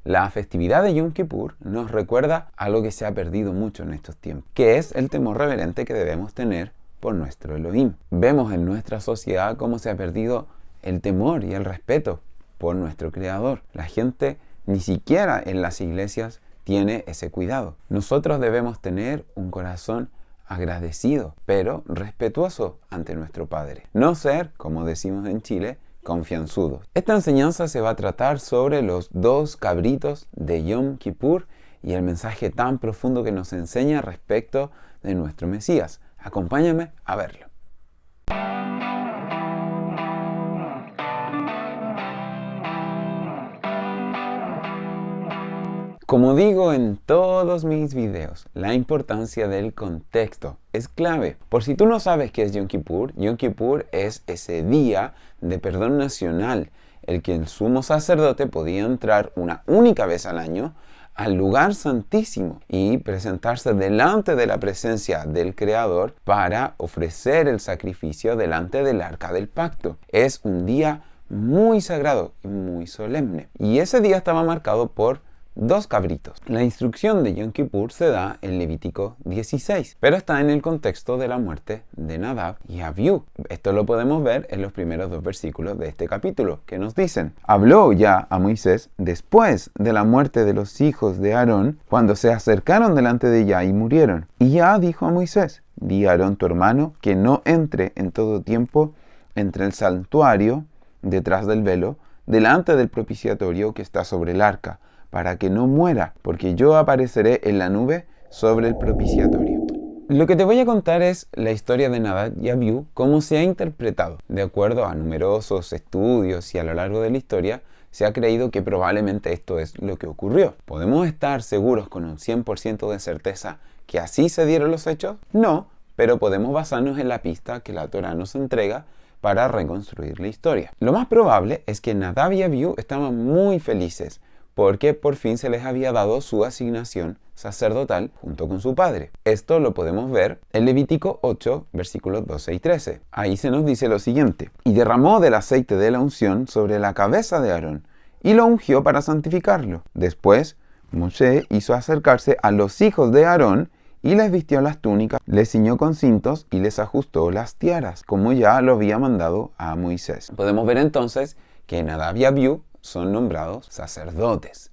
La festividad de Yom Kippur nos recuerda algo que se ha perdido mucho en estos tiempos, que es el temor reverente que debemos tener por nuestro Elohim. Vemos en nuestra sociedad cómo se ha perdido el temor y el respeto por nuestro Creador. La gente ni siquiera en las iglesias tiene ese cuidado. Nosotros debemos tener un corazón agradecido, pero respetuoso ante nuestro Padre. No ser, como decimos en Chile, confianzudos. Esta enseñanza se va a tratar sobre los 2 cabritos de Yom Kippur y el mensaje tan profundo que nos enseña respecto de nuestro Mesías. Acompáñame a verlo. Como digo en todos mis videos, la importancia del contexto es clave. Por si tú no sabes qué es Yom Kippur es ese día de perdón nacional, el que el sumo sacerdote podía entrar una única vez al año al lugar santísimo y presentarse delante de la presencia del Creador para ofrecer el sacrificio delante del arca del pacto. Es un día muy sagrado y muy solemne. Y ese día estaba marcado por 2 cabritos. La instrucción de Yom Kippur se da en Levítico 16, pero está en el contexto de la muerte de Nadab y Abiú. Esto lo podemos ver en los primeros 2 versículos de este capítulo, que nos dicen: habló ya a Moisés después de la muerte de los hijos de Aarón, cuando se acercaron delante de Yah y murieron. Y Yah dijo a Moisés: di a Aarón tu hermano que no entre en todo tiempo entre el santuario, detrás del velo, delante del propiciatorio que está sobre el arca, para que no muera, porque yo apareceré en la nube sobre el propiciatorio. Lo que te voy a contar es la historia de Nadab y Abiú, cómo se ha interpretado. De acuerdo a numerosos estudios y a lo largo de la historia, se ha creído que probablemente esto es lo que ocurrió. ¿Podemos estar seguros con un 100% de certeza que así se dieron los hechos? No, pero podemos basarnos en la pista que la Torá nos entrega para reconstruir la historia. Lo más probable es que Nadab y Abiú estaban muy felices, porque por fin se les había dado su asignación sacerdotal junto con su padre. Esto lo podemos ver en Levítico 8, versículos 12 y 13. Ahí se nos dice lo siguiente: y derramó del aceite de la unción sobre la cabeza de Aarón, y lo ungió para santificarlo. Después, Moshe hizo acercarse a los hijos de Aarón, y les vistió las túnicas, les ciñó con cintos, y les ajustó las tiaras, como ya lo había mandado a Moisés. Podemos ver entonces que Nadab y Abiú son nombrados sacerdotes.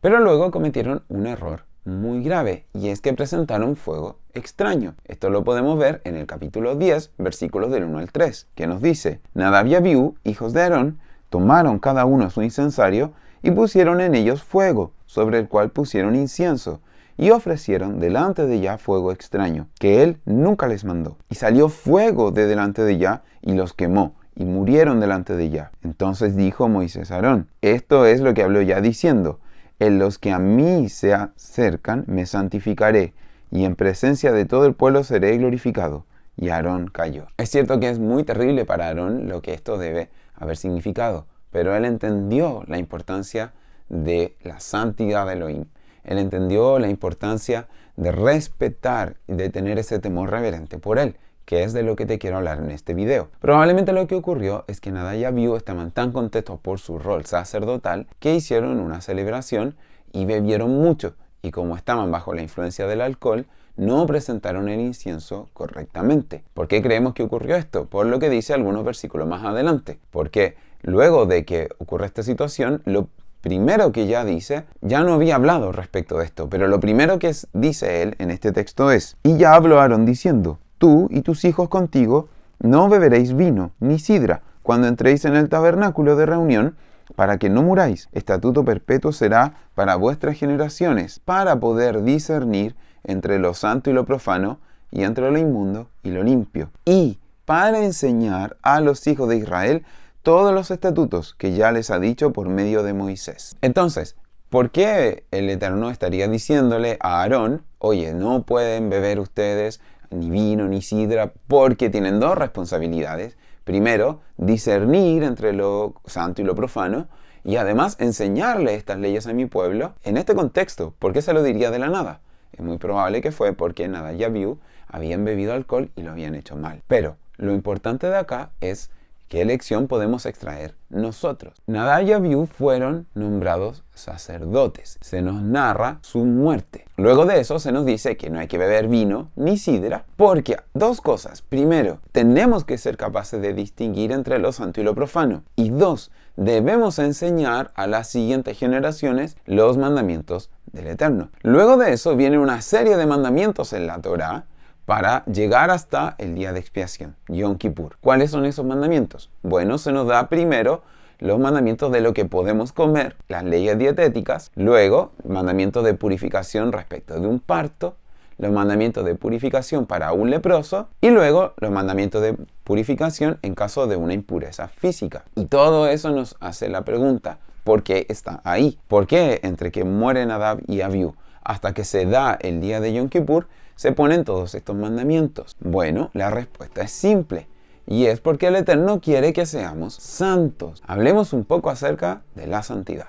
Pero luego cometieron un error muy grave, y es que presentaron fuego extraño. Esto lo podemos ver en el capítulo 10, versículos del 1 al 3, que nos dice: Nadab y Abiú, hijos de Aarón, tomaron cada uno su incensario y pusieron en ellos fuego, sobre el cual pusieron incienso, y ofrecieron delante de Yah fuego extraño, que él nunca les mandó. Y salió fuego de delante de Yah y los quemó, y murieron delante de Yah. Entonces dijo Moisés a Aarón: esto es lo que habló Yah diciendo: en los que a mí se acercan me santificaré, y en presencia de todo el pueblo seré glorificado. Y Aarón cayó. Es cierto que es muy terrible para Aarón lo que esto debe haber significado, pero él entendió la importancia de la santidad de Elohim. Él entendió la importancia de respetar y de tener ese temor reverente por él, que es de lo que te quiero hablar en este video. Probablemente lo que ocurrió es que Nadab y Abiú estaban tan contentos por su rol sacerdotal que hicieron una celebración y bebieron mucho, y como estaban bajo la influencia del alcohol, no presentaron el incienso correctamente. ¿Por qué creemos que ocurrió esto? Por lo que dice algunos versículos más adelante. Porque luego de que ocurre esta situación, lo primero que ya dice, ya no había hablado respecto de esto, pero lo primero que dice él en este texto es: y ya habló Aarón diciendo: tú y tus hijos contigo no beberéis vino ni sidra cuando entréis en el tabernáculo de reunión, para que no muráis. Estatuto perpetuo será para vuestras generaciones, para poder discernir entre lo santo y lo profano, y entre lo inmundo y lo limpio, y para enseñar a los hijos de Israel todos los estatutos que ya les ha dicho por medio de Moisés. Entonces, ¿por qué el Eterno estaría diciéndole a Aarón: oye, no pueden beber ustedes ni vino ni sidra, porque tienen 2 responsabilidades? Primero, discernir entre lo santo y lo profano, y además enseñarle estas leyes a mi pueblo. En este contexto, ¿por qué se lo diría de la nada? Es muy probable que fue porque Nadab y Abiú habían bebido alcohol y lo habían hecho mal. Pero lo importante de acá es ¿Qué lección podemos extraer nosotros? Nadab y Abiú fueron nombrados sacerdotes. Se nos narra su muerte. Luego de eso se nos dice que no hay que beber vino ni sidra, porque dos cosas. Primero, tenemos que ser capaces de distinguir entre lo santo y lo profano. Y dos, debemos enseñar a las siguientes generaciones los mandamientos del Eterno. Luego de eso viene una serie de mandamientos en la Torá para llegar hasta el día de expiación, Yom Kippur. ¿Cuáles son esos mandamientos? Bueno, se nos da primero los mandamientos de lo que podemos comer, las leyes dietéticas, luego mandamientos de purificación respecto de un parto, los mandamientos de purificación para un leproso y luego los mandamientos de purificación en caso de una impureza física. Y todo eso nos hace la pregunta, ¿por qué está ahí? ¿Por qué entre que muere Nadab y Abiú hasta que se da el día de Yom Kippur se ponen todos estos mandamientos? Bueno, la respuesta es simple. Y es porque el Eterno quiere que seamos santos. Hablemos un poco acerca de la santidad.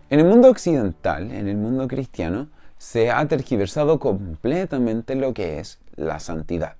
En el mundo occidental, en el mundo cristiano, se ha tergiversado completamente lo que es la santidad.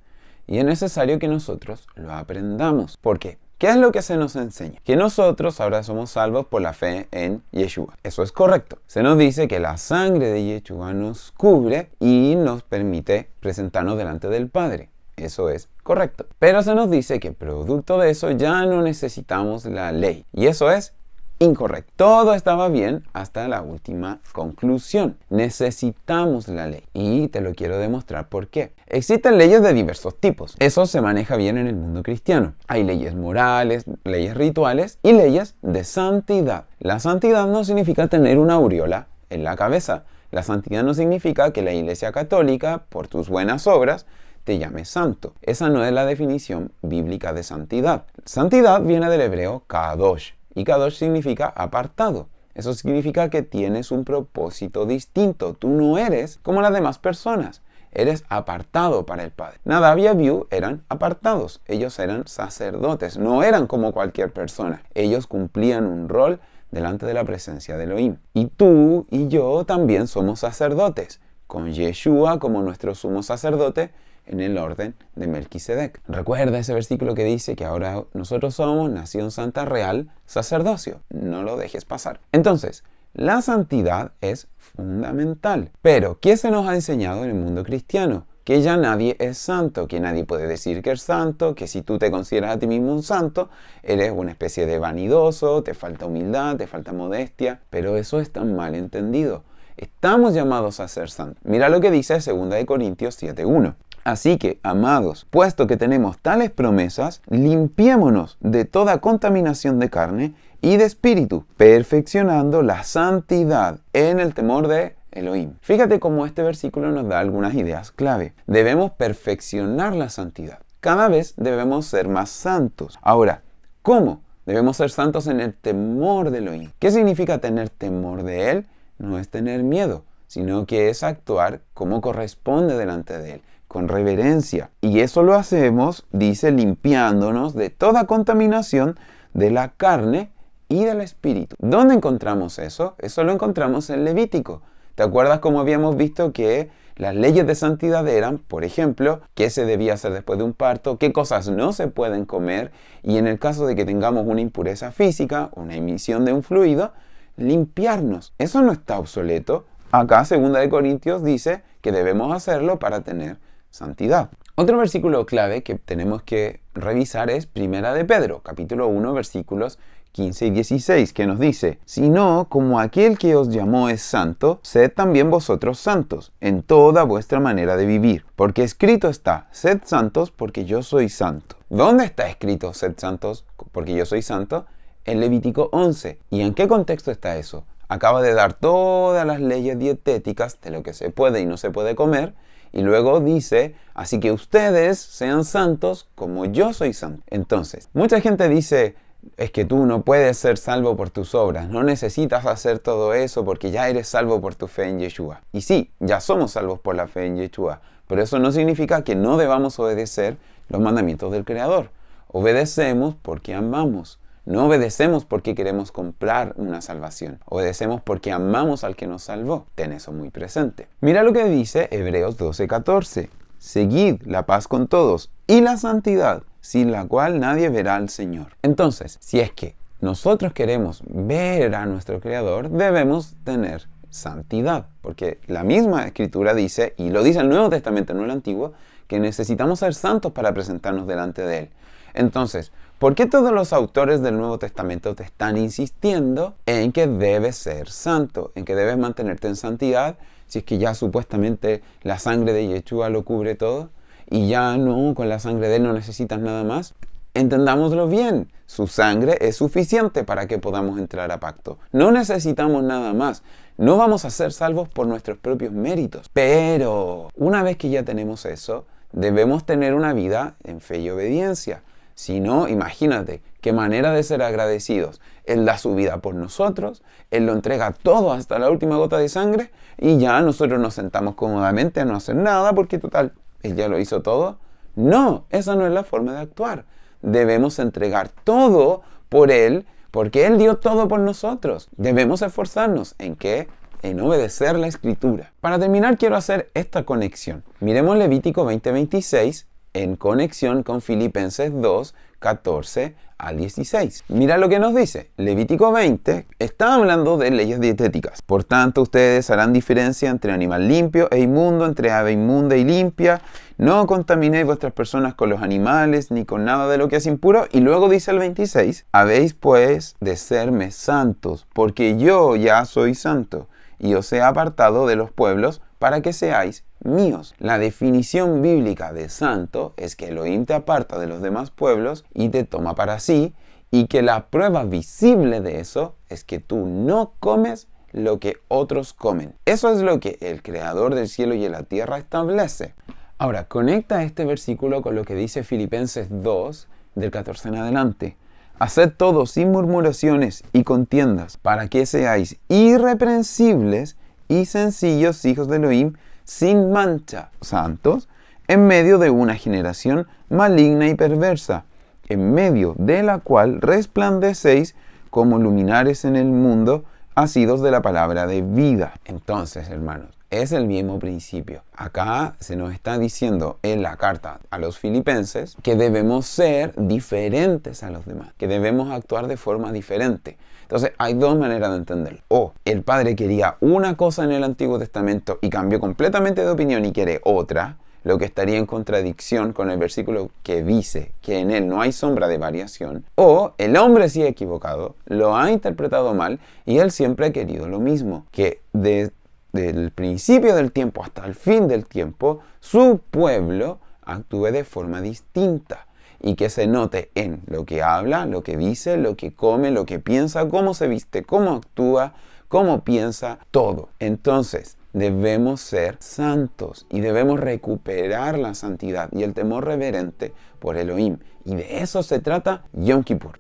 Y es necesario que nosotros lo aprendamos. ¿Por qué? ¿Qué es lo que se nos enseña? Que nosotros ahora somos salvos por la fe en Yeshua. Eso es correcto. Se nos dice que la sangre de Yeshua nos cubre y nos permite presentarnos delante del Padre. Eso es correcto. Pero se nos dice que producto de eso ya no necesitamos la ley. Y eso es incorrecto. Todo estaba bien hasta la última conclusión. Necesitamos la ley. Y te lo quiero demostrar por qué. Existen leyes de diversos tipos. Eso se maneja bien en el mundo cristiano. Hay leyes morales, leyes rituales y leyes de santidad. La santidad no significa tener una aureola en la cabeza. La santidad no significa que la Iglesia Católica, por tus buenas obras, te llame santo. Esa no es la definición bíblica de santidad. Santidad viene del hebreo kadosh. Y kadosh significa apartado. Eso significa que tienes un propósito distinto. Tú no eres como las demás personas. Eres apartado para el Padre. Nadab y Abiú eran apartados. Ellos eran sacerdotes. No eran como cualquier persona. Ellos cumplían un rol delante de la presencia de Elohim. Y tú y yo también somos sacerdotes, con Yeshua como nuestro sumo sacerdote en el orden de Melquisedec. Recuerda ese versículo que dice que ahora nosotros somos nación santa real, sacerdocio. No lo dejes pasar. Entonces, la santidad es fundamental. Pero, ¿qué se nos ha enseñado en el mundo cristiano? Que ya nadie es santo, que nadie puede decir que es santo, que si tú te consideras a ti mismo un santo, eres una especie de vanidoso, te falta humildad, te falta modestia. Pero eso es tan mal entendido. Estamos llamados a ser santos. Mira lo que dice 2 Corintios 7:1. Así que, amados, puesto que tenemos tales promesas, limpiémonos de toda contaminación de carne y de espíritu, perfeccionando la santidad en el temor de Elohim. Fíjate cómo este versículo nos da algunas ideas clave. Debemos perfeccionar la santidad. Cada vez debemos ser más santos. Ahora, ¿cómo? Debemos ser santos en el temor de Elohim. ¿Qué significa tener temor de Él? No es tener miedo, sino que es actuar como corresponde delante de Él, con reverencia. Y eso lo hacemos, dice, limpiándonos de toda contaminación de la carne y del espíritu. ¿Dónde encontramos eso? Eso lo encontramos en Levítico. ¿Te acuerdas cómo habíamos visto que las leyes de santidad eran, por ejemplo, qué se debía hacer después de un parto, qué cosas no se pueden comer, y en el caso de que tengamos una impureza física, una emisión de un fluido, limpiarnos? Eso no está obsoleto. Acá 2 Corintios dice que debemos hacerlo para tener santidad. Otro versículo clave que tenemos que revisar es 1 de Pedro, capítulo 1, versículos 15 y 16, que nos dice: sino como aquel que os llamó es santo, sed también vosotros santos en toda vuestra manera de vivir. Porque escrito está: sed santos porque yo soy santo. ¿Dónde está escrito sed santos porque yo soy santo? En Levítico 11. ¿Y en qué contexto está eso? Acaba de dar todas las leyes dietéticas de lo que se puede y no se puede comer. Y luego dice, así que ustedes sean santos como yo soy santo. Entonces, mucha gente dice, es que tú no puedes ser salvo por tus obras. No necesitas hacer todo eso porque ya eres salvo por tu fe en Yeshua. Y sí, ya somos salvos por la fe en Yeshua. Pero eso no significa que no debamos obedecer los mandamientos del Creador. Obedecemos porque amamos. No obedecemos porque queremos comprar una salvación. Obedecemos porque amamos al que nos salvó. Ten eso muy presente. Mira lo que dice Hebreos 12:14. Seguid la paz con todos y la santidad, sin la cual nadie verá al Señor. Entonces, si es que nosotros queremos ver a nuestro Creador, debemos tener santidad. Porque la misma Escritura dice, y lo dice el Nuevo Testamento, no el Antiguo, que necesitamos ser santos para presentarnos delante de Él. Entonces, ¿por qué todos los autores del Nuevo Testamento te están insistiendo en que debes ser santo, en que debes mantenerte en santidad, si es que ya supuestamente la sangre de Yeshua lo cubre todo y ya no, con la sangre de Él no necesitas nada más? Entendámoslo bien, su sangre es suficiente para que podamos entrar a pacto. No necesitamos nada más. No vamos a ser salvos por nuestros propios méritos. Pero una vez que ya tenemos eso, debemos tener una vida en fe y obediencia. Si no, imagínate, qué manera de ser agradecidos. Él da su vida por nosotros, Él lo entrega todo hasta la última gota de sangre y ya nosotros nos sentamos cómodamente a no hacer nada porque total, Él ya lo hizo todo. No, esa no es la forma de actuar. Debemos entregar todo por Él porque Él dio todo por nosotros. Debemos esforzarnos ¿en qué? En obedecer la Escritura. Para terminar quiero hacer esta conexión. Miremos Levítico 20:26 en conexión con Filipenses 2:14 al 16. Mira lo que nos dice. Levítico 20 está hablando de leyes dietéticas. Por tanto, ustedes harán diferencia entre animal limpio e inmundo, entre ave inmunda y limpia. No contaminéis vuestras personas con los animales, ni con nada de lo que es impuro. Y luego dice el 26. Habéis pues de serme santos, porque yo ya soy santo, y os he apartado de los pueblos para que seáis míos. La definición bíblica de santo es que Elohim te aparta de los demás pueblos y te toma para sí, y que la prueba visible de eso es que tú no comes lo que otros comen. Eso es lo que el Creador del cielo y de la tierra establece. Ahora, conecta este versículo con lo que dice Filipenses 2, del 14 en adelante. Haced todo sin murmuraciones y contiendas, para que seáis irreprensibles y sencillos hijos de Elohim, sin mancha, santos, en medio de una generación maligna y perversa, en medio de la cual resplandecéis como luminares en el mundo, asidos de la palabra de vida. Entonces, hermanos, es el mismo principio. Acá se nos está diciendo en la carta a los filipenses que debemos ser diferentes a los demás, que debemos actuar de forma diferente. Entonces hay dos maneras de entenderlo. O el Padre quería una cosa en el Antiguo Testamento y cambió completamente de opinión y quiere otra, lo que estaría en contradicción con el versículo que dice que en él no hay sombra de variación. O el hombre sí ha equivocado, lo ha interpretado mal y él siempre ha querido lo mismo, que desde el principio del tiempo hasta el fin del tiempo, su pueblo actúe de forma distinta y que se note en lo que habla, lo que dice, lo que come, lo que piensa, cómo se viste, cómo actúa, cómo piensa, todo. Entonces, debemos ser santos y debemos recuperar la santidad y el temor reverente por Elohim. Y de eso se trata Yom Kippur.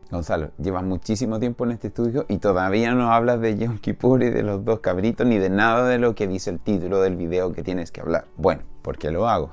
Gonzalo, llevas muchísimo tiempo en este estudio y todavía no hablas de Yom Kippur y de los dos cabritos ni de nada de lo que dice el título del video que tienes que hablar. Bueno, ¿por qué lo hago?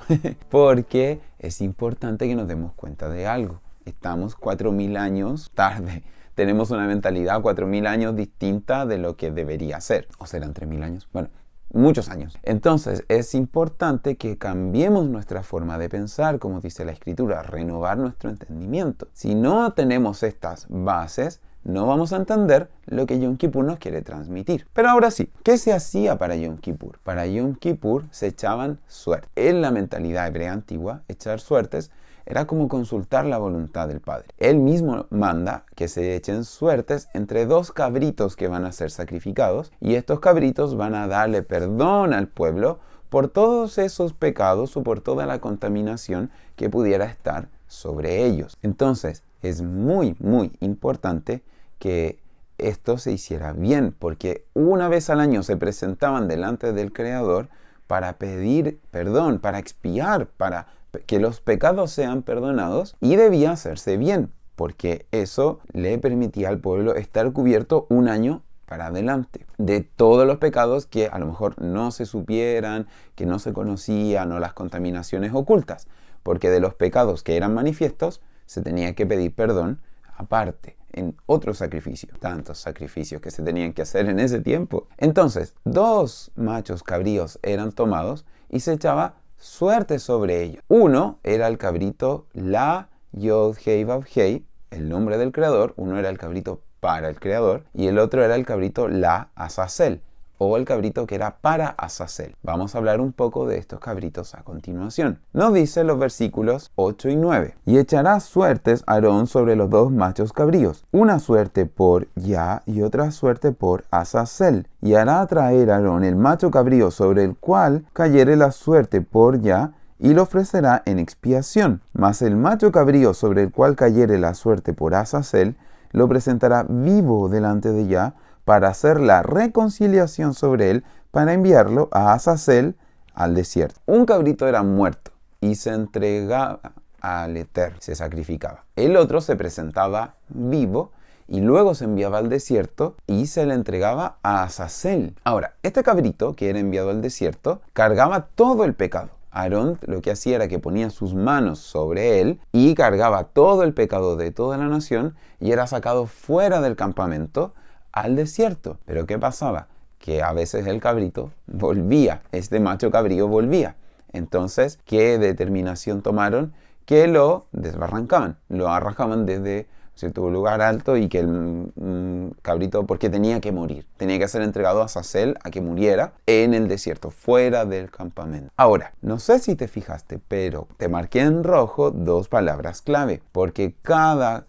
Porque es importante que nos demos cuenta de algo. Estamos 4.000 años tarde. Tenemos una mentalidad 4.000 años distinta de lo que debería ser. ¿O serán 3.000 años? Bueno, muchos años. Entonces, es importante que cambiemos nuestra forma de pensar, como dice la Escritura, renovar nuestro entendimiento. Si no tenemos estas bases, no vamos a entender lo que Yom Kippur nos quiere transmitir. Pero ahora sí, ¿qué se hacía para Yom Kippur? Para Yom Kippur se echaban suertes. En la mentalidad hebrea antigua, echar suertes era como consultar la voluntad del Padre. Él mismo manda que se echen suertes entre dos cabritos que van a ser sacrificados, y estos cabritos van a darle perdón al pueblo por todos esos pecados o por toda la contaminación que pudiera estar sobre ellos. Entonces, es muy, muy importante que esto se hiciera bien, porque una vez al año se presentaban delante del Creador para pedir perdón, para expiar, para que los pecados sean perdonados, y debía hacerse bien, porque eso le permitía al pueblo estar cubierto un año para adelante de todos los pecados que a lo mejor no se supieran, que no se conocían, o las contaminaciones ocultas. porque de los pecados que eran manifiestos se tenía que pedir perdón aparte, en otro sacrificio. Tantos sacrificios que se tenían que hacer en ese tiempo. Entonces, 2 machos cabríos eran tomados y se echaba suerte sobre ellos. Uno era el cabrito La Yod Hei Vav Hei, el nombre del creador. Uno era el cabrito para el creador y el otro era el cabrito La Azazel, o el cabrito que era para Azazel. Vamos a hablar un poco de estos cabritos a continuación. Nos dice los versículos 8 y 9. Y echará suertes Aarón sobre los 2 machos cabríos, una suerte por Yah y otra suerte por Azazel. Y hará traer Aarón el macho cabrío sobre el cual cayere la suerte por Yah, y lo ofrecerá en expiación. Mas el macho cabrío sobre el cual cayere la suerte por Azazel, lo presentará vivo delante de Yah, para hacer la reconciliación sobre él, para enviarlo a Azazel al desierto. Un cabrito era muerto y se entregaba al Eterno, se sacrificaba. El otro se presentaba vivo y luego se enviaba al desierto y se le entregaba a Azazel. Ahora, este cabrito que era enviado al desierto cargaba todo el pecado. Aarón lo que hacía era que ponía sus manos sobre él y cargaba todo el pecado de toda la nación y era sacado fuera del campamento al desierto. Pero ¿qué pasaba? Que a veces el cabrito volvía, este macho cabrío volvía. Entonces, ¿qué determinación tomaron? Que lo desbarrancaban, lo arrancaban desde cierto lugar alto y que el cabrito, porque tenía que morir, tenía que ser entregado a Azazel a que muriera en el desierto, fuera del campamento. Ahora, no sé si te fijaste, pero te marqué en rojo 2 palabras clave, porque cada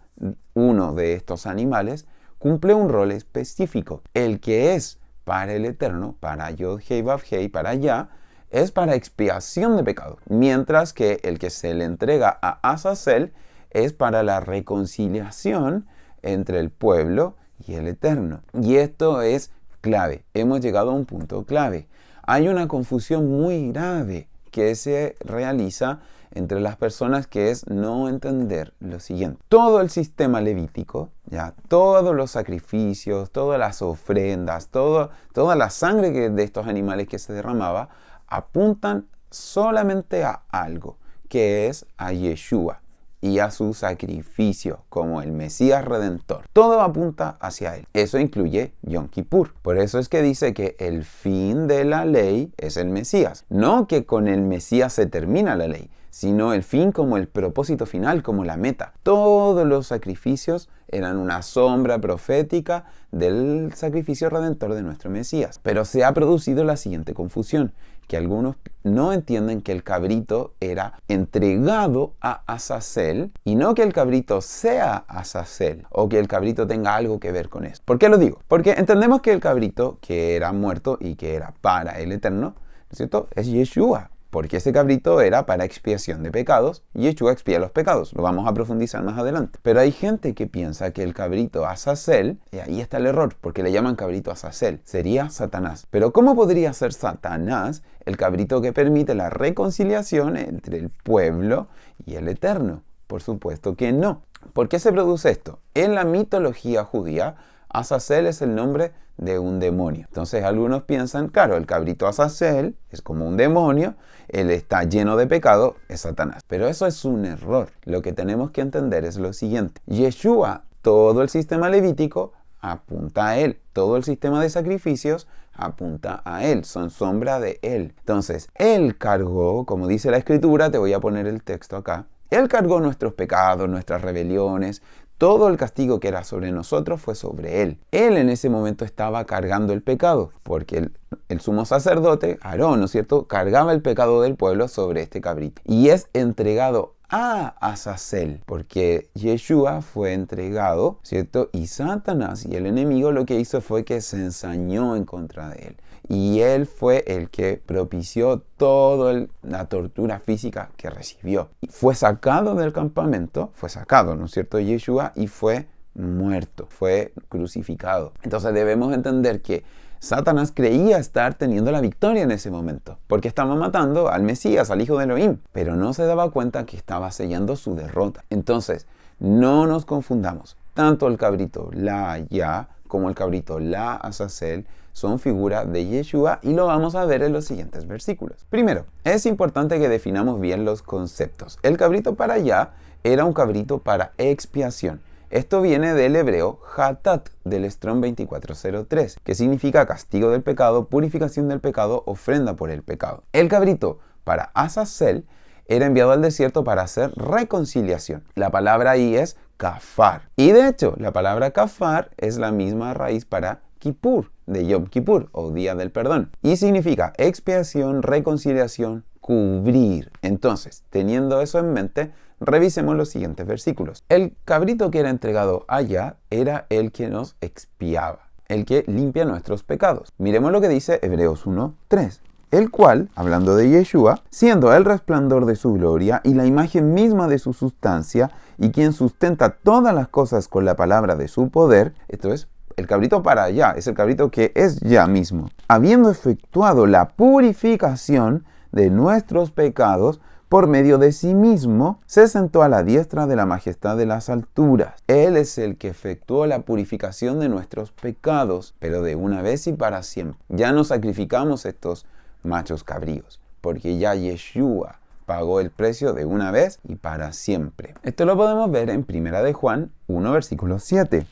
uno de estos animales cumple un rol específico. El que es para el Eterno, para Yod Hei Vav Hei, para Yah, es para expiación de pecado. Mientras que el que se le entrega a Azazel es para la reconciliación entre el pueblo y el Eterno. Y esto es clave. Hemos llegado a un punto clave. Hay una confusión muy grave que se realiza entre las personas, que es no entender lo siguiente. Todo el sistema levítico, ya, todos los sacrificios, todas las ofrendas, toda la sangre de estos animales que se derramaba, apuntan solamente a algo, que es a Yeshua y a su sacrificio como el Mesías Redentor. Todo apunta hacia él. Eso incluye Yom Kippur. Por eso es que dice que el fin de la ley es el Mesías. No que con el Mesías se termina la ley, sino el fin como el propósito final, como la meta. Todos los sacrificios eran una sombra profética del sacrificio redentor de nuestro Mesías. Pero se ha producido la siguiente confusión, que algunos no entienden que el cabrito era entregado a Azazel y no que el cabrito sea Azazel o que el cabrito tenga algo que ver con eso. ¿Por qué lo digo? Porque entendemos que el cabrito que era muerto y que era para el Eterno, ¿no es cierto?, es Yeshua. Porque ese cabrito era para expiación de pecados y Yeshua expía los pecados. Lo vamos a profundizar más adelante. Pero hay gente que piensa que el cabrito Azazel, y ahí está el error, porque le llaman cabrito Azazel, sería Satanás. Pero ¿cómo podría ser Satanás el cabrito que permite la reconciliación entre el pueblo y el Eterno? Por supuesto que no. ¿Por qué se produce esto? En la mitología judía, Azazel es el nombre de un demonio. Entonces algunos piensan, claro, el cabrito Azazel es como un demonio, él está lleno de pecado, es Satanás. Pero eso es un error. Lo que tenemos que entender es lo siguiente. Yeshua, todo el sistema levítico apunta a él. Todo el sistema de sacrificios apunta a él, son sombra de él. Entonces, él cargó, como dice la Escritura, te voy a poner el texto acá, él cargó nuestros pecados, nuestras rebeliones. Todo el castigo que era sobre nosotros fue sobre él. Él en ese momento estaba cargando el pecado, porque el sumo sacerdote, Aarón, ¿no es cierto?, cargaba el pecado del pueblo sobre este cabrito. Y es entregado a Azazel, porque Yeshua fue entregado, ¿cierto? Y Satanás y el enemigo lo que hizo fue que se ensañó en contra de él. Y él fue el que propició toda la tortura física que recibió. Y fue sacado del campamento, fue sacado, ¿no es cierto?, Yeshua, y fue muerto, fue crucificado. Entonces debemos entender que Satanás creía estar teniendo la victoria en ese momento, porque estaba matando al Mesías, al hijo de Elohim, pero no se daba cuenta que estaba sellando su derrota. Entonces, no nos confundamos. Tanto el cabrito, la Yah, como el cabrito, la Azazel, son figura de Yeshua y lo vamos a ver en los siguientes versículos. Primero, es importante que definamos bien los conceptos. El cabrito para allá era un cabrito para expiación. Esto viene del hebreo hatat, del Strong 2403, que significa castigo del pecado, purificación del pecado, ofrenda por el pecado. El cabrito para Azazel era enviado al desierto para hacer reconciliación. La palabra ahí es kafar. Y de hecho, la palabra kafar es la misma raíz para Kippur, de Yom Kippur, o Día del Perdón. Y significa expiación, reconciliación, cubrir. Entonces, teniendo eso en mente, revisemos los siguientes versículos. El cabrito que era entregado allá era el que nos expiaba, el que limpia nuestros pecados. Miremos lo que dice Hebreos 1:3. El cual, hablando de Yeshua, siendo el resplandor de su gloria y la imagen misma de su sustancia, y quien sustenta todas las cosas con la palabra de su poder, esto es, el cabrito para allá, es el cabrito que es ya mismo, habiendo efectuado la purificación de nuestros pecados por medio de sí mismo, se sentó a la diestra de la majestad de las alturas. Él es el que efectuó la purificación de nuestros pecados, pero de una vez y para siempre. Ya no sacrificamos estos machos cabríos, porque ya Yeshua pagó el precio de una vez y para siempre. Esto lo podemos ver en 1 de Juan 1, versículo 7.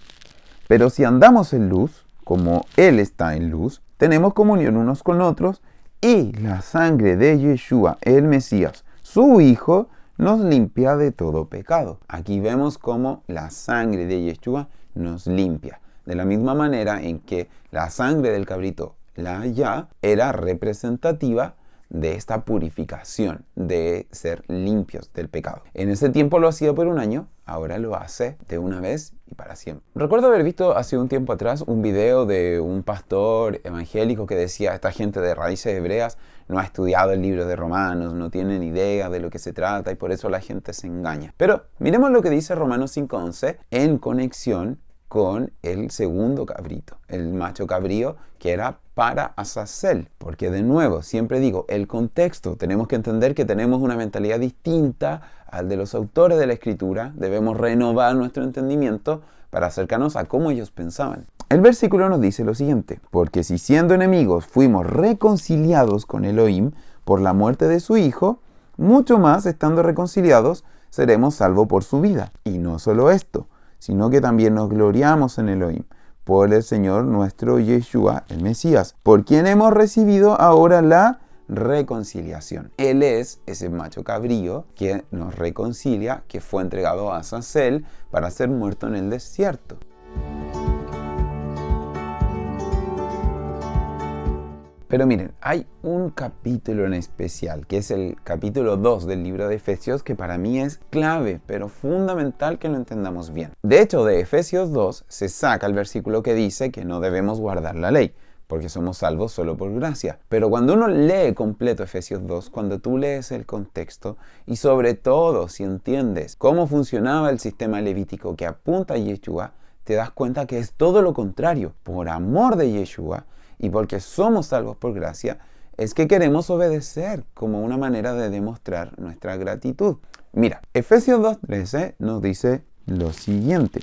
Pero si andamos en luz, como Él está en luz, tenemos comunión unos con otros, y la sangre de Yeshua, el Mesías, su Hijo, nos limpia de todo pecado. Aquí vemos cómo la sangre de Yeshua nos limpia. De la misma manera en que la sangre del cabrito, la ya, era representativa de esta purificación, de ser limpios del pecado. En ese tiempo lo hacía por un año, ahora lo hace de una vez y para siempre. Recuerdo haber visto hace un tiempo atrás un video de un pastor evangélico que decía: esta gente de raíces hebreas no ha estudiado el libro de Romanos, no tienen idea de lo que se trata y por eso la gente se engaña. Pero miremos lo que dice Romanos 5:11 en conexión con el segundo cabrito, el macho cabrío que era para Azazel. Porque de nuevo, siempre digo, el contexto, tenemos que entender que tenemos una mentalidad distinta al de los autores de la Escritura. Debemos renovar nuestro entendimiento para acercarnos a cómo ellos pensaban. El versículo nos dice lo siguiente: porque si siendo enemigos fuimos reconciliados con Elohim por la muerte de su Hijo, mucho más estando reconciliados seremos salvos por su vida. Y no solo esto, sino que también nos gloriamos en Elohim, por el Señor nuestro Yeshua, el Mesías, por quien hemos recibido ahora la reconciliación. Él es ese macho cabrío que nos reconcilia, que fue entregado a Azazel para ser muerto en el desierto. Pero miren, hay un capítulo en especial, que es el capítulo 2 del libro de Efesios, que para mí es clave, pero fundamental que lo entendamos bien. De hecho, de Efesios 2 se saca el versículo que dice que no debemos guardar la ley, porque somos salvos solo por gracia. Pero cuando uno lee completo Efesios 2, cuando tú lees el contexto, y sobre todo si entiendes cómo funcionaba el sistema levítico que apunta a Yeshua, te das cuenta que es todo lo contrario. Por amor de Yeshua, y porque somos salvos por gracia, es que queremos obedecer como una manera de demostrar nuestra gratitud. Mira, Efesios 2:13 nos dice lo siguiente: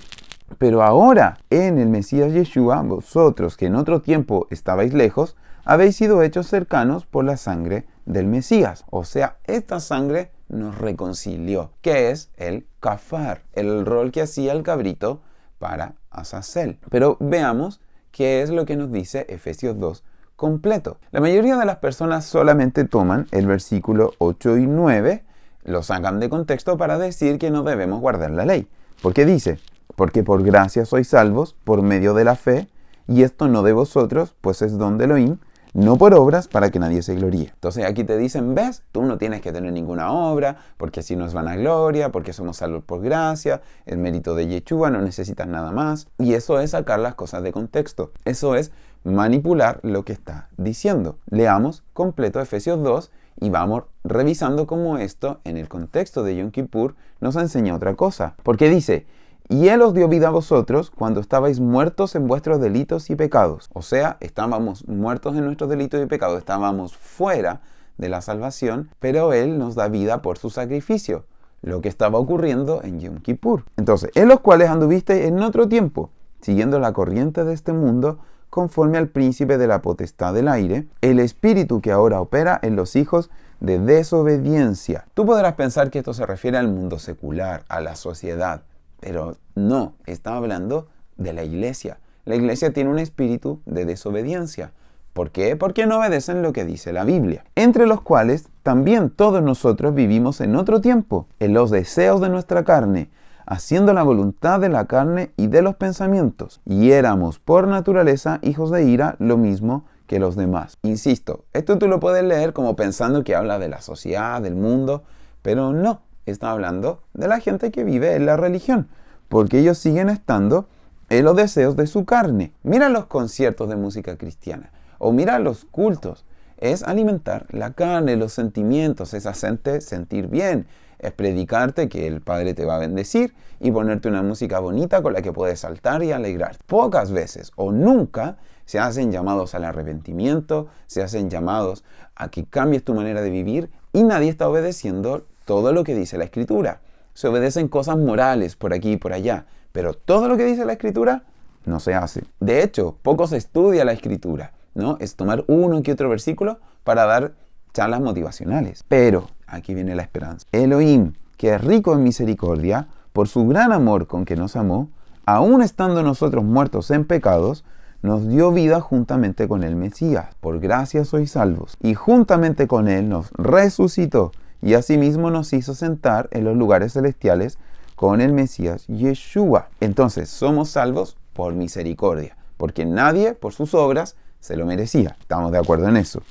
pero ahora, en el Mesías Yeshua, vosotros que en otro tiempo estabais lejos, habéis sido hechos cercanos por la sangre del Mesías. O sea, esta sangre nos reconcilió, que es el kafar, el rol que hacía el cabrito para Azazel. Pero veamos qué es lo que nos dice Efesios 2 completo. La mayoría de las personas solamente toman el versículo 8 y 9, lo sacan de contexto para decir que no debemos guardar la ley. Porque dice: porque por gracia sois salvos por medio de la fe, y esto no de vosotros, pues es don de Elohim, no por obras para que nadie se gloríe. Entonces aquí te dicen: ves, tú no tienes que tener ninguna obra, porque así no es vanagloria, porque somos salvos por gracia, el mérito de Yeshua, no necesitas nada más. Y eso es sacar las cosas de contexto. Eso es manipular lo que está diciendo. Leamos completo Efesios 2 y vamos revisando cómo esto, en el contexto de Yom Kippur, nos enseña otra cosa. Porque dice: y Él os dio vida a vosotros cuando estabais muertos en vuestros delitos y pecados. O sea, estábamos muertos en nuestros delitos y pecados, estábamos fuera de la salvación, pero Él nos da vida por su sacrificio, lo que estaba ocurriendo en Yom Kippur. Entonces, en los cuales anduvisteis en otro tiempo, siguiendo la corriente de este mundo, conforme al príncipe de la potestad del aire, el espíritu que ahora opera en los hijos de desobediencia. Tú podrás pensar que esto se refiere al mundo secular, a la sociedad, pero no, está hablando de la iglesia. La iglesia tiene un espíritu de desobediencia. ¿Por qué? Porque no obedecen lo que dice la Biblia, entre los cuales también todos nosotros vivimos en otro tiempo, en los deseos de nuestra carne, haciendo la voluntad de la carne y de los pensamientos, y éramos por naturaleza hijos de ira, lo mismo que los demás. Insisto, esto tú lo puedes leer como pensando que habla de la sociedad, del mundo, pero no, está hablando de la gente que vive en la religión, porque ellos siguen estando en los deseos de su carne. Mira los conciertos de música cristiana, o mira los cultos. Es alimentar la carne, los sentimientos, es hacerte sentir bien, es predicarte que el Padre te va a bendecir y ponerte una música bonita con la que puedes saltar y alegrar. Pocas veces o nunca se hacen llamados al arrepentimiento, se hacen llamados a que cambies tu manera de vivir y nadie está obedeciendo todo lo que dice la Escritura. Se obedecen cosas morales por aquí y por allá, pero todo lo que dice la Escritura no se hace. De hecho, poco se estudia la Escritura, ¿no? Es tomar uno que otro versículo para dar charlas motivacionales. Pero aquí viene la esperanza. Elohim, que es rico en misericordia, por su gran amor con que nos amó, aun estando nosotros muertos en pecados, nos dio vida juntamente con el Mesías. Por gracia sois salvos. Y juntamente con él nos resucitó y asimismo nos hizo sentar en los lugares celestiales con el Mesías Yeshua. Entonces somos salvos por misericordia, porque nadie por sus obras se lo merecía. ¿Estamos de acuerdo en eso?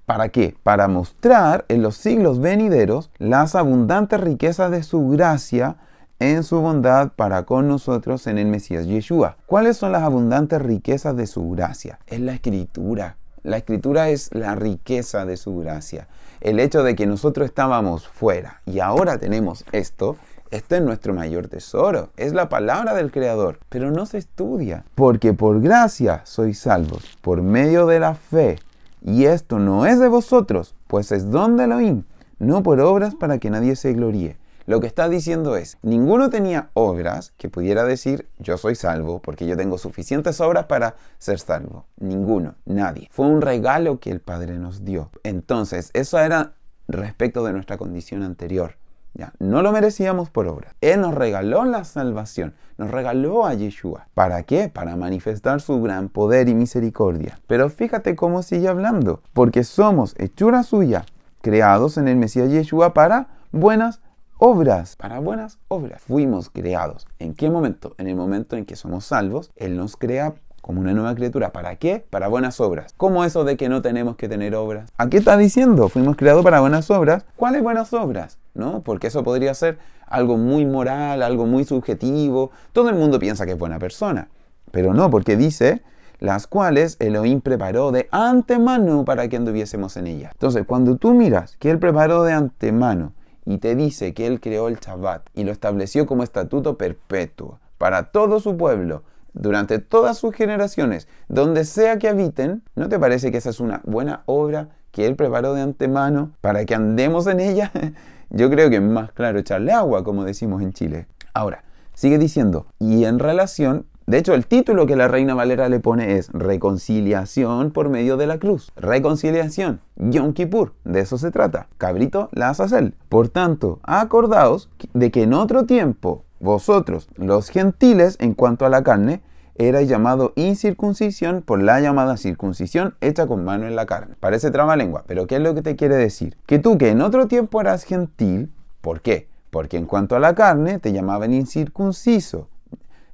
¿Para qué? Para mostrar en los siglos venideros las abundantes riquezas de su gracia en su bondad para con nosotros en el Mesías Yeshua. ¿Cuáles son las abundantes riquezas de su gracia? Es la Escritura. La Escritura es la riqueza de su gracia. El hecho de que nosotros estábamos fuera y ahora tenemos esto es nuestro mayor tesoro. Es la palabra del Creador, pero no se estudia. Porque por gracia sois salvos, por medio de la fe. Y esto no es de vosotros, pues es don de Elohim, no por obras para que nadie se gloríe. Lo que está diciendo es, ninguno tenía obras que pudiera decir, yo soy salvo porque yo tengo suficientes obras para ser salvo. Ninguno, nadie. Fue un regalo que el Padre nos dio. Entonces, eso era respecto de nuestra condición anterior. Ya, no lo merecíamos por obras. Él nos regaló la salvación, nos regaló a Yeshua. ¿Para qué? Para manifestar su gran poder y misericordia. Pero fíjate cómo sigue hablando, porque somos hechura suya, creados en el Mesías Yeshua para buenas obras. Para buenas obras. Fuimos creados. ¿En qué momento? En el momento en que somos salvos, Él nos crea como una nueva criatura. ¿Para qué? Para buenas obras. ¿Cómo eso de que no tenemos que tener obras? ¿A qué está diciendo? Fuimos creados para buenas obras. ¿Cuáles buenas obras? ¿No? Porque eso podría ser algo muy moral, algo muy subjetivo. Todo el mundo piensa que es buena persona. Pero no, porque dice, las cuales Elohim preparó de antemano para que anduviésemos en ellas. Entonces, cuando tú miras que Él preparó de antemano y te dice que Él creó el Shabbat y lo estableció como estatuto perpetuo para todo su pueblo, durante todas sus generaciones, donde sea que habiten, ¿no te parece que esa es una buena obra que Él preparó de antemano para que andemos en ella? Yo creo que es más claro echarle agua, como decimos en Chile. Ahora, sigue diciendo, y en relación, de hecho el título que la Reina Valera le pone es Reconciliación por medio de la cruz. Reconciliación, Yom Kippur, de eso se trata. Cabrito la Azazel. Por tanto, acordaos de que en otro tiempo, vosotros, los gentiles, en cuanto a la carne, erais llamado incircuncisión por la llamada circuncisión hecha con mano en la carne. Parece trabalengua, pero ¿qué es lo que te quiere decir? Que tú que en otro tiempo eras gentil, ¿por qué? Porque en cuanto a la carne te llamaban incircunciso.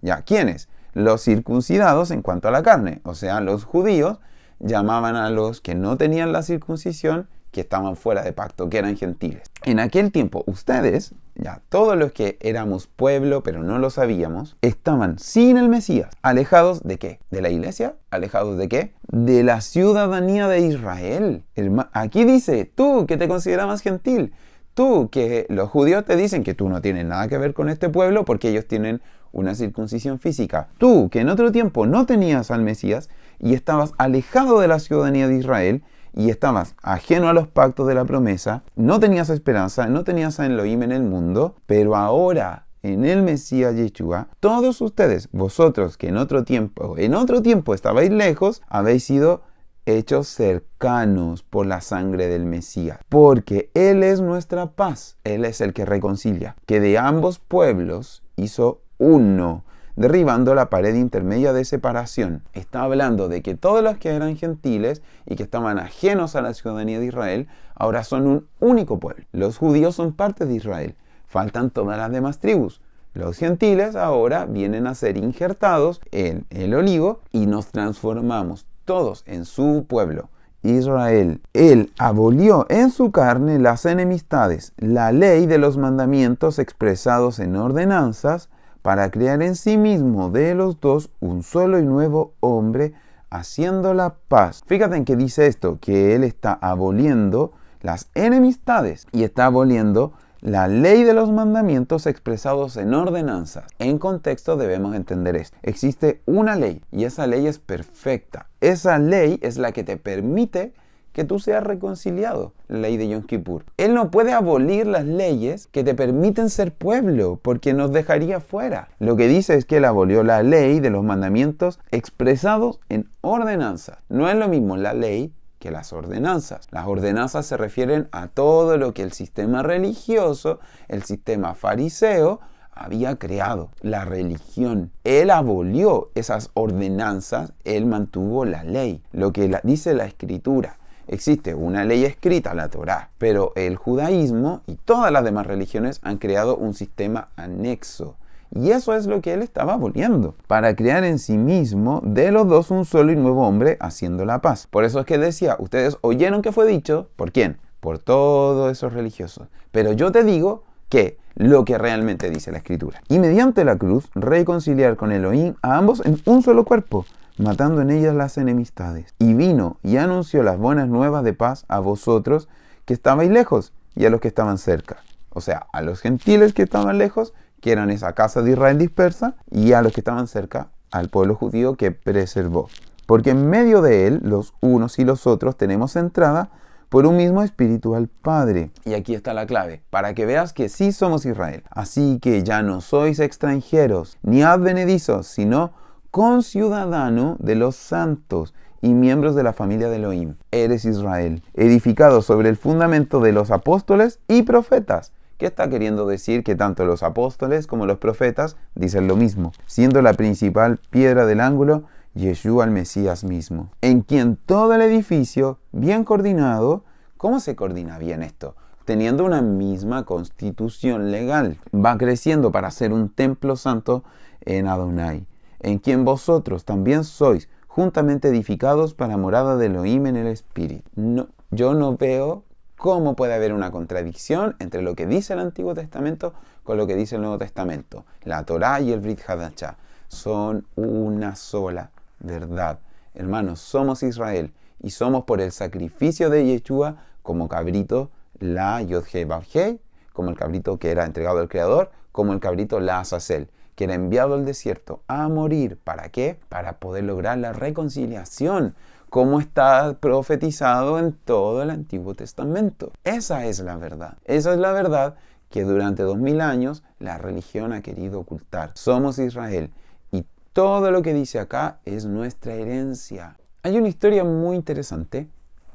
¿Ya? ¿Quiénes? Los circuncidados en cuanto a la carne. O sea, los judíos llamaban a los que no tenían la circuncisión, que estaban fuera de pacto, que eran gentiles. En aquel tiempo, ustedes, ya todos los que éramos pueblo, pero no lo sabíamos, estaban sin el Mesías. ¿Alejados de qué? ¿De la iglesia? ¿Alejados de qué? De la ciudadanía de Israel. Aquí dice, tú que te considerabas gentil, tú que los judíos te dicen que tú no tienes nada que ver con este pueblo porque ellos tienen una circuncisión física. Tú que en otro tiempo no tenías al Mesías y estabas alejado de la ciudadanía de Israel, y estabas ajeno a los pactos de la promesa, no tenías esperanza, no tenías a Elohim en el mundo, pero ahora en el Mesías Yeshua, todos ustedes, vosotros que en otro tiempo estabais lejos, habéis sido hechos cercanos por la sangre del Mesías, porque Él es nuestra paz, Él es el que reconcilia, que de ambos pueblos hizo uno, derribando la pared intermedia de separación. Está hablando de que todos los que eran gentiles y que estaban ajenos a la ciudadanía de Israel, ahora son un único pueblo. Los judíos son parte de Israel, faltan todas las demás tribus. Los gentiles ahora vienen a ser injertados en el olivo y nos transformamos todos en su pueblo, Israel. Él abolió en su carne las enemistades, la ley de los mandamientos expresados en ordenanzas, para crear en sí mismo de los dos un solo y nuevo hombre, haciendo la paz. Fíjate en que dice esto, que Él está aboliendo las enemistades y está aboliendo la ley de los mandamientos expresados en ordenanzas. En contexto debemos entender esto. Existe una ley y esa ley es perfecta. Esa ley es la que te permite que tú seas reconciliado, la ley de Yom Kippur. Él no puede abolir las leyes que te permiten ser pueblo, porque nos dejaría fuera. Lo que dice es que Él abolió la ley de los mandamientos expresados en ordenanzas. No es lo mismo la ley que las ordenanzas. Las ordenanzas se refieren a todo lo que el sistema religioso, el sistema fariseo, había creado, la religión. Él abolió esas ordenanzas, Él mantuvo la ley, lo que dice la Escritura. Existe una ley escrita, la Torá, pero el judaísmo y todas las demás religiones han creado un sistema anexo. Y eso es lo que Él estaba aboliendo, para crear en sí mismo de los dos un solo y nuevo hombre, haciendo la paz. Por eso es que decía, ustedes oyeron que fue dicho, ¿por quién? Por todos esos religiosos. Pero yo te digo que lo que realmente dice la Escritura. Y mediante la cruz, reconciliar con Elohim a ambos en un solo cuerpo, matando en ellas las enemistades. Y vino y anunció las buenas nuevas de paz a vosotros que estabais lejos y a los que estaban cerca. O sea, a los gentiles que estaban lejos, que eran esa casa de Israel dispersa, y a los que estaban cerca, al pueblo judío que preservó. Porque en medio de él, los unos y los otros, tenemos entrada por un mismo espíritu al Padre. Y aquí está la clave, para que veas que sí somos Israel. Así que ya no sois extranjeros, ni advenedizos, sino conciudadano de los santos y miembros de la familia de Elohim. Eres Israel, edificado sobre el fundamento de los apóstoles y profetas. ¿Qué está queriendo decir? Que tanto los apóstoles como los profetas dicen lo mismo, siendo la principal piedra del ángulo Yeshua el Mesías mismo, en quien todo el edificio, bien coordinado. ¿Cómo se coordina bien esto? Teniendo una misma constitución legal, va creciendo para ser un templo santo en Adonai, en quien vosotros también sois juntamente edificados para morada de Elohim en el Espíritu. Yo no veo cómo puede haber una contradicción entre lo que dice el Antiguo Testamento con lo que dice el Nuevo Testamento. La Torá y el Brit Hadashah son una sola verdad. Hermanos, somos Israel y somos por el sacrificio de Yeshua como cabrito la Yod-Heh Vav-Heh, como el cabrito que era entregado al Creador, como el cabrito la Azazel, que era enviado al desierto a morir. ¿Para qué? Para poder lograr la reconciliación, como está profetizado en todo el Antiguo Testamento. Esa es la verdad. Esa es la verdad que durante 2000 años la religión ha querido ocultar. Somos Israel y todo lo que dice acá es nuestra herencia. Hay una historia muy interesante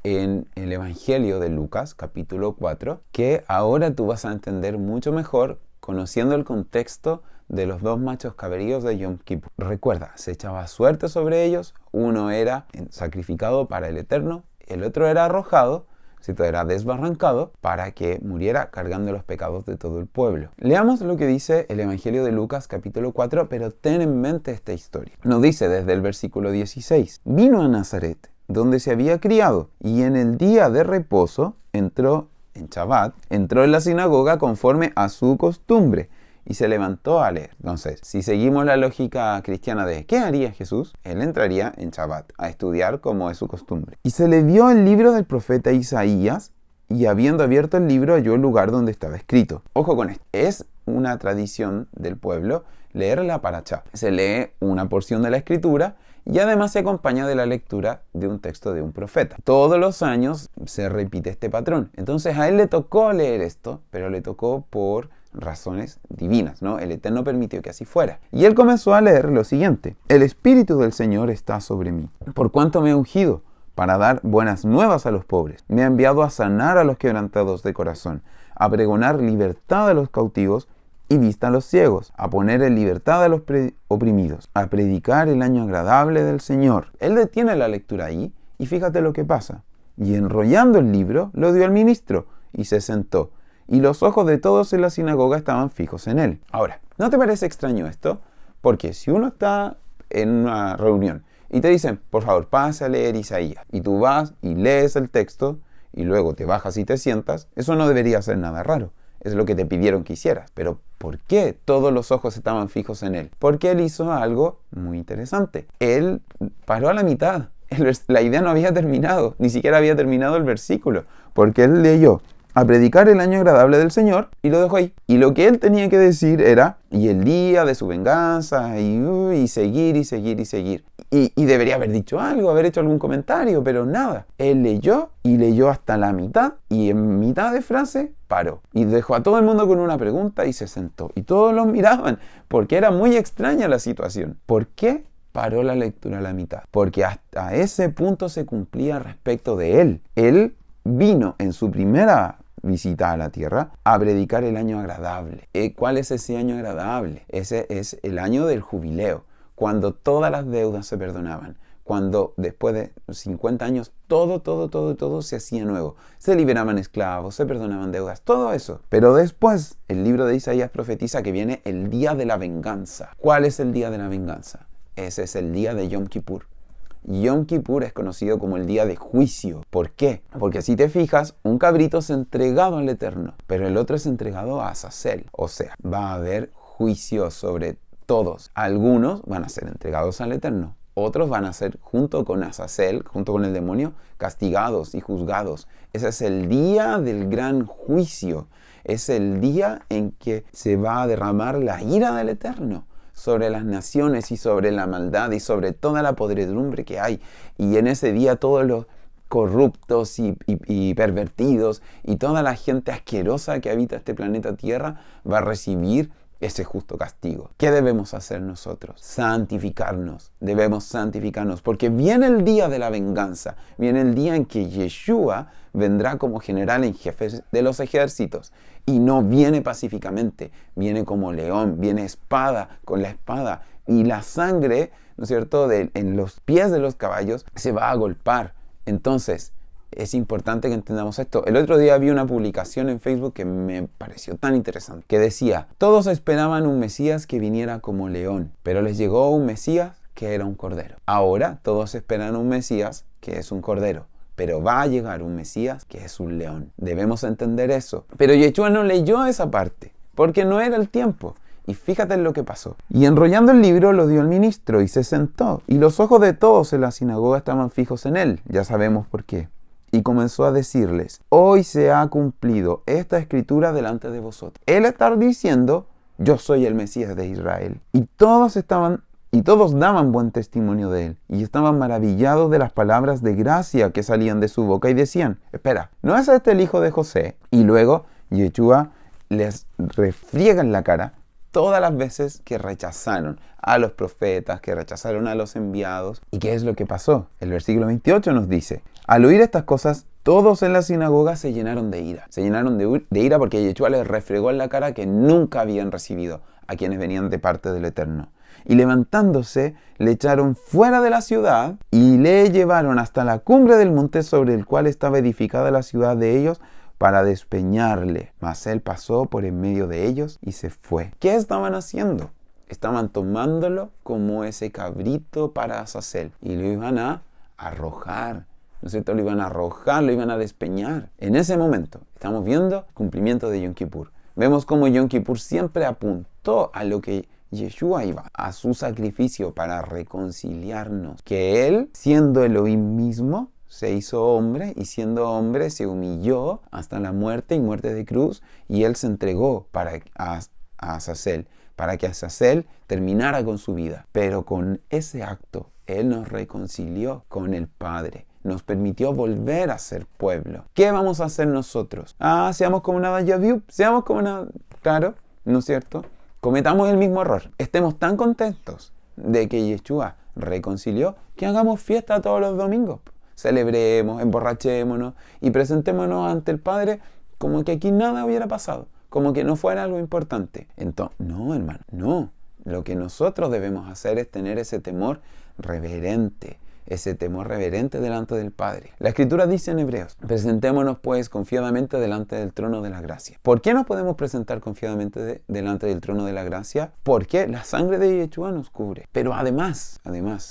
en el Evangelio de Lucas, capítulo 4, que ahora tú vas a entender mucho mejor conociendo el contexto de los dos machos cabríos de Yom Kippur. Recuerda, se echaba suerte sobre ellos, uno era sacrificado para el Eterno, el otro era arrojado, era desbarrancado para que muriera cargando los pecados de todo el pueblo. Leamos lo que dice el Evangelio de Lucas capítulo 4, pero ten en mente esta historia. Nos dice desde el versículo 16, vino a Nazaret, donde se había criado, y en el día de reposo entró en la sinagoga conforme a su costumbre, y se levantó a leer. Entonces, si seguimos la lógica cristiana de ¿qué haría Jesús? Él entraría en Shabbat a estudiar como es su costumbre. Y se le dio el libro del profeta Isaías, y habiendo abierto el libro halló el lugar donde estaba escrito. Ojo con esto. Es una tradición del pueblo leer la parashá. Se lee una porción de la escritura y además se acompaña de la lectura de un texto de un profeta. Todos los años se repite este patrón. Entonces a él le tocó leer esto, pero le tocó por razones divinas, ¿no? El Eterno permitió que así fuera. Y él comenzó a leer lo siguiente: el Espíritu del Señor está sobre mí, por cuanto me ha ungido para dar buenas nuevas a los pobres. Me ha enviado a sanar a los quebrantados de corazón, a pregonar libertad a los cautivos y vista a los ciegos, a poner en libertad a los oprimidos, a predicar el año agradable del Señor. Él detiene la lectura ahí y fíjate lo que pasa. Y enrollando el libro, lo dio al ministro y se sentó. Y los ojos de todos en la sinagoga estaban fijos en él. Ahora, ¿no te parece extraño esto? Porque si uno está en una reunión y te dicen, por favor, pase a leer Isaías, y tú vas y lees el texto, y luego te bajas y te sientas, eso no debería ser nada raro. Es lo que te pidieron que hicieras. Pero ¿por qué todos los ojos estaban fijos en él? Porque él hizo algo muy interesante. Él paró a la mitad. La idea no había terminado. Ni siquiera había terminado el versículo. Porque él leyó a predicar el año agradable del Señor y lo dejó ahí. Y lo que él tenía que decir era, y el día de su venganza, y seguir, y seguir, y seguir. Y debería haber dicho algo, haber hecho algún comentario, pero nada. Él leyó y leyó hasta la mitad, y en mitad de frase paró. Y dejó a todo el mundo con una pregunta y se sentó. Y todos lo miraban, porque era muy extraña la situación. ¿Por qué paró la lectura a la mitad? Porque hasta ese punto se cumplía respecto de él. Él vino en su primera visita a la tierra a predicar el año agradable. ¿Cuál es ese año agradable? Ese es el año del jubileo, cuando todas las deudas se perdonaban, cuando después de 50 años todo se hacía nuevo. Se liberaban esclavos, se perdonaban deudas, todo eso. Pero después el libro de Isaías profetiza que viene el día de la venganza. ¿Cuál es el día de la venganza? Ese es el día de Yom Kippur. Yom Kippur es conocido como el día de juicio. ¿Por qué? Porque si te fijas, un cabrito es entregado al Eterno, pero el otro es entregado a Azazel. O sea, va a haber juicio sobre todos. Algunos van a ser entregados al Eterno. Otros van a ser, junto con Azazel, junto con el demonio, castigados y juzgados. Ese es el día del gran juicio. Es el día en que se va a derramar la ira del Eterno sobre las naciones y sobre la maldad y sobre toda la podredumbre que hay. Y en ese día todos los corruptos y pervertidos y toda la gente asquerosa que habita este planeta Tierra va a recibir ese justo castigo. ¿Qué debemos hacer nosotros? Santificarnos. Debemos santificarnos porque viene el día de la venganza. Viene el día en que Yeshua vendrá como general en jefe de los ejércitos. Y no viene pacíficamente, viene como león, viene espada con la espada. Y la sangre, ¿no es cierto?, en los pies de los caballos se va a agolpar. Entonces, es importante que entendamos esto. El otro día vi una publicación en Facebook que me pareció tan interesante, que decía, todos esperaban un Mesías que viniera como león, pero les llegó un Mesías que era un cordero. Ahora todos esperan un Mesías que es un cordero, pero va a llegar un Mesías que es un león. Debemos entender eso. Pero Yeshua no leyó esa parte, porque no era el tiempo. Y fíjate en lo que pasó. Y enrollando el libro lo dio al ministro y se sentó. Y los ojos de todos en la sinagoga estaban fijos en él. Ya sabemos por qué. Y comenzó a decirles, hoy se ha cumplido esta escritura delante de vosotros. Él está diciendo, yo soy el Mesías de Israel. Y todos daban buen testimonio de él. Y estaban maravillados de las palabras de gracia que salían de su boca y decían, espera, ¿no es este el hijo de José? Y luego Yeshua les refriega en la cara todas las veces que rechazaron a los profetas, que rechazaron a los enviados. ¿Y qué es lo que pasó? El versículo 28 nos dice, al oír estas cosas, todos en la sinagoga se llenaron de ira. Se llenaron de ira porque Yeshua les refregó en la cara que nunca habían recibido a quienes venían de parte del Eterno. Y levantándose, le echaron fuera de la ciudad y le llevaron hasta la cumbre del monte sobre el cual estaba edificada la ciudad de ellos, para despeñarle. Mas él pasó por en medio de ellos y se fue. ¿Qué estaban haciendo? Estaban tomándolo como ese cabrito para Azazel y lo iban a arrojar. ¿No es cierto? Lo iban a arrojar, lo iban a despeñar. En ese momento estamos viendo el cumplimiento de Yom Kippur. Vemos cómo Yom Kippur siempre apuntó a lo que Yeshua iba, a su sacrificio para reconciliarnos. Que él, siendo Elohim mismo, se hizo hombre y siendo hombre se humilló hasta la muerte y muerte de cruz y él se entregó a Azazel, para que Azazel terminara con su vida. Pero con ese acto él nos reconcilió con el Padre, nos permitió volver a ser pueblo. ¿Qué vamos a hacer nosotros? Seamos como Nadav y Abiú, seamos como claro, ¿no es cierto?, cometamos el mismo error. Estemos tan contentos de que Yeshua reconcilió que hagamos fiesta todos los domingos. Celebremos, emborrachémonos y presentémonos ante el Padre como que aquí nada hubiera pasado, como que no fuera algo importante. Entonces, no, hermano, no. Lo que nosotros debemos hacer es tener ese temor reverente delante del Padre. La Escritura dice en Hebreos: presentémonos pues confiadamente delante del trono de la gracia. ¿Por qué nos podemos presentar confiadamente delante del trono de la gracia? Porque la sangre de Yeshua nos cubre. Pero además,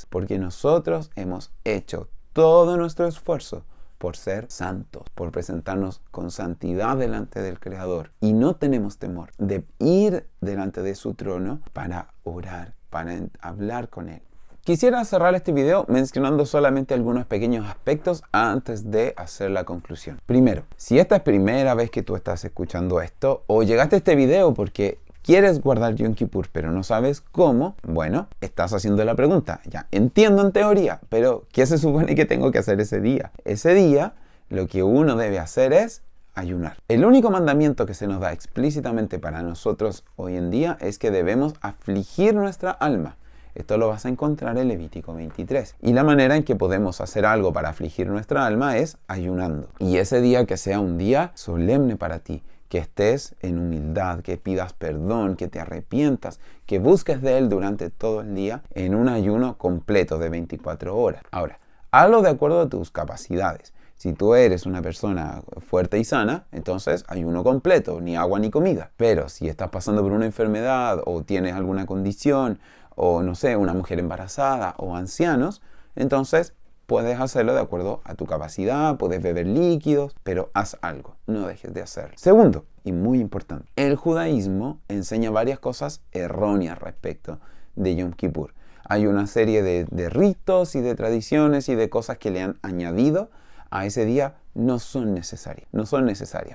porque nosotros hemos hecho todo nuestro esfuerzo por ser santos, por presentarnos con santidad delante del Creador. Y no tenemos temor de ir delante de su trono para orar, para hablar con Él. Quisiera cerrar este video mencionando solamente algunos pequeños aspectos antes de hacer la conclusión. Primero, si esta es primera vez que tú estás escuchando esto, o llegaste a este video porque quieres guardar Yom Kippur, pero no sabes cómo, bueno, estás haciendo la pregunta. Ya entiendo en teoría, pero ¿qué se supone que tengo que hacer ese día? Ese día, lo que uno debe hacer es ayunar. El único mandamiento que se nos da explícitamente para nosotros hoy en día es que debemos afligir nuestra alma. Esto lo vas a encontrar en Levítico 23. Y la manera en que podemos hacer algo para afligir nuestra alma es ayunando. Y ese día que sea un día solemne para ti, que estés en humildad, que pidas perdón, que te arrepientas, que busques de Él durante todo el día en un ayuno completo de 24 horas. Ahora, hazlo de acuerdo a tus capacidades. Si tú eres una persona fuerte y sana, entonces ayuno completo, ni agua ni comida. Pero si estás pasando por una enfermedad o tienes alguna condición, o no sé, una mujer embarazada o ancianos, entonces puedes hacerlo de acuerdo a tu capacidad, puedes beber líquidos, pero haz algo, no dejes de hacerlo. Segundo, y muy importante, el judaísmo enseña varias cosas erróneas respecto de Yom Kippur. Hay una serie de ritos y de tradiciones y de cosas que le han añadido a ese día, no son necesarias.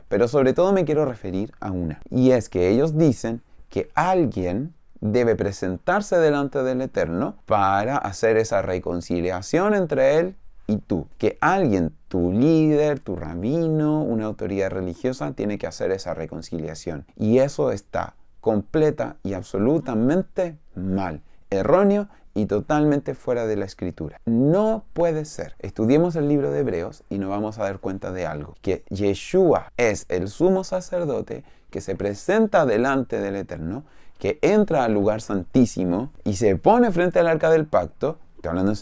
Pero sobre todo me quiero referir a una, y es que ellos dicen que alguien debe presentarse delante del Eterno para hacer esa reconciliación entre Él y tú. Que alguien, tu líder, tu rabino, una autoridad religiosa, tiene que hacer esa reconciliación. Y eso está completa y absolutamente mal, erróneo y totalmente fuera de la Escritura. No puede ser. Estudiemos el libro de Hebreos y nos vamos a dar cuenta de algo. Que Yeshua es el sumo sacerdote que se presenta delante del Eterno, que entra al lugar santísimo y se pone frente al arca del pacto. Estoy hablando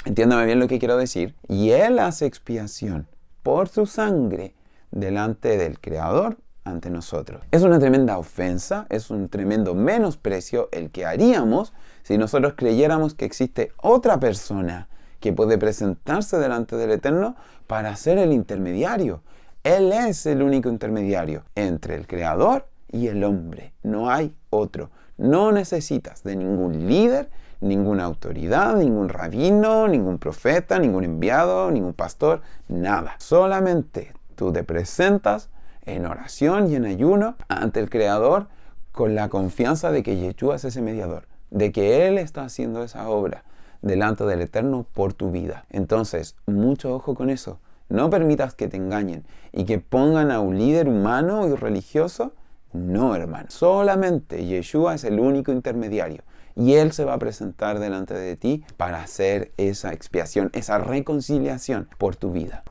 entiéndame bien lo que quiero decir. Y Él hace expiación por su sangre delante del Creador, ante nosotros. Es una tremenda ofensa, es un tremendo menosprecio el que haríamos si nosotros creyéramos que existe otra persona que puede presentarse delante del Eterno para ser el intermediario. Él es el único intermediario entre el Creador y el hombre. No hay otro. No necesitas de ningún líder, ninguna autoridad, ningún rabino, ningún profeta, ningún enviado, ningún pastor, nada. Solamente tú te presentas en oración y en ayuno ante el Creador con la confianza de que Yeshua es ese mediador, de que Él está haciendo esa obra delante del Eterno por tu vida. Entonces, mucho ojo con eso. No permitas que te engañen y que pongan a un líder humano y religioso. No, hermano. Solamente Yeshua es el único intermediario. Y Él se va a presentar delante de ti para hacer esa expiación, esa reconciliación por tu vida.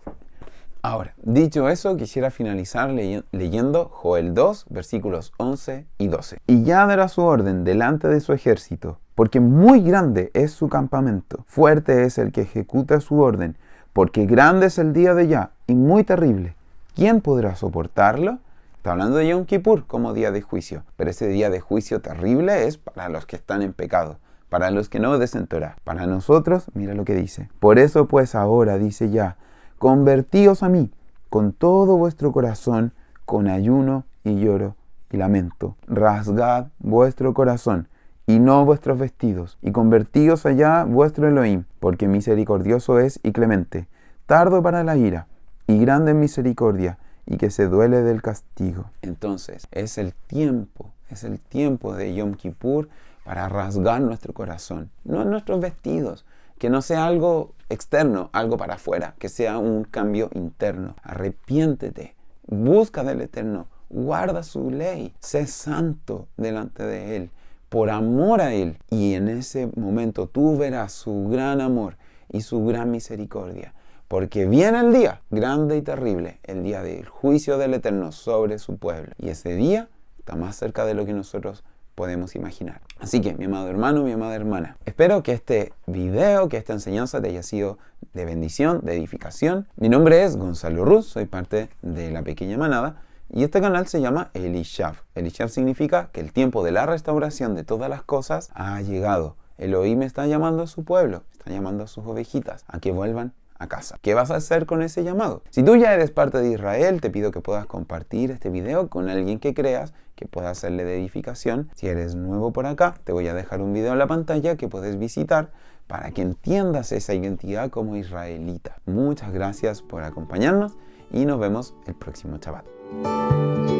Ahora, dicho eso, quisiera finalizar leyendo Joel 2, versículos 11 y 12. Y ya dará su orden delante de su ejército, porque muy grande es su campamento. Fuerte es el que ejecuta su orden, porque grande es el día de Yah y muy terrible. ¿Quién podrá soportarlo? Está hablando de Yom Kippur como día de juicio, pero ese día de juicio terrible es para los que están en pecado, para los que no obedecen Torah. Para nosotros, mira lo que dice. Por eso pues ahora, dice Yah, convertíos a mí con todo vuestro corazón, con ayuno y lloro y lamento. Rasgad vuestro corazón y no vuestros vestidos, y convertíos allá vuestro Elohim, porque misericordioso es y clemente, tardo para la ira y grande en misericordia, y que se duele del castigo. Entonces, es el tiempo de Yom Kippur para rasgar nuestro corazón, no nuestros vestidos, que no sea algo externo, algo para afuera, que sea un cambio interno. Arrepiéntete, busca del Eterno guarda su ley, sé santo delante de Él, por amor a Él. Y en ese momento tú verás su gran amor y su gran misericordia. Porque viene el día grande y terrible, el día del juicio del Eterno sobre su pueblo. Y ese día está más cerca de lo que nosotros podemos imaginar. Así que, mi amado hermano, mi amada hermana, espero que este video, que esta enseñanza te haya sido de bendición, de edificación. Mi nombre es Gonzalo Ruz, soy parte de La Pequeña Manada y este canal se llama Elishav. Elishav significa que el tiempo de la restauración de todas las cosas ha llegado. Elohim está llamando a su pueblo, está llamando a sus ovejitas a que vuelvan a casa. ¿Qué vas a hacer con ese llamado? Si tú ya eres parte de Israel, te pido que puedas compartir este video con alguien que creas que pueda hacerle de edificación. Si eres nuevo por acá, te voy a dejar un video en la pantalla que puedes visitar para que entiendas esa identidad como israelita. Muchas gracias por acompañarnos y nos vemos el próximo Shabbat.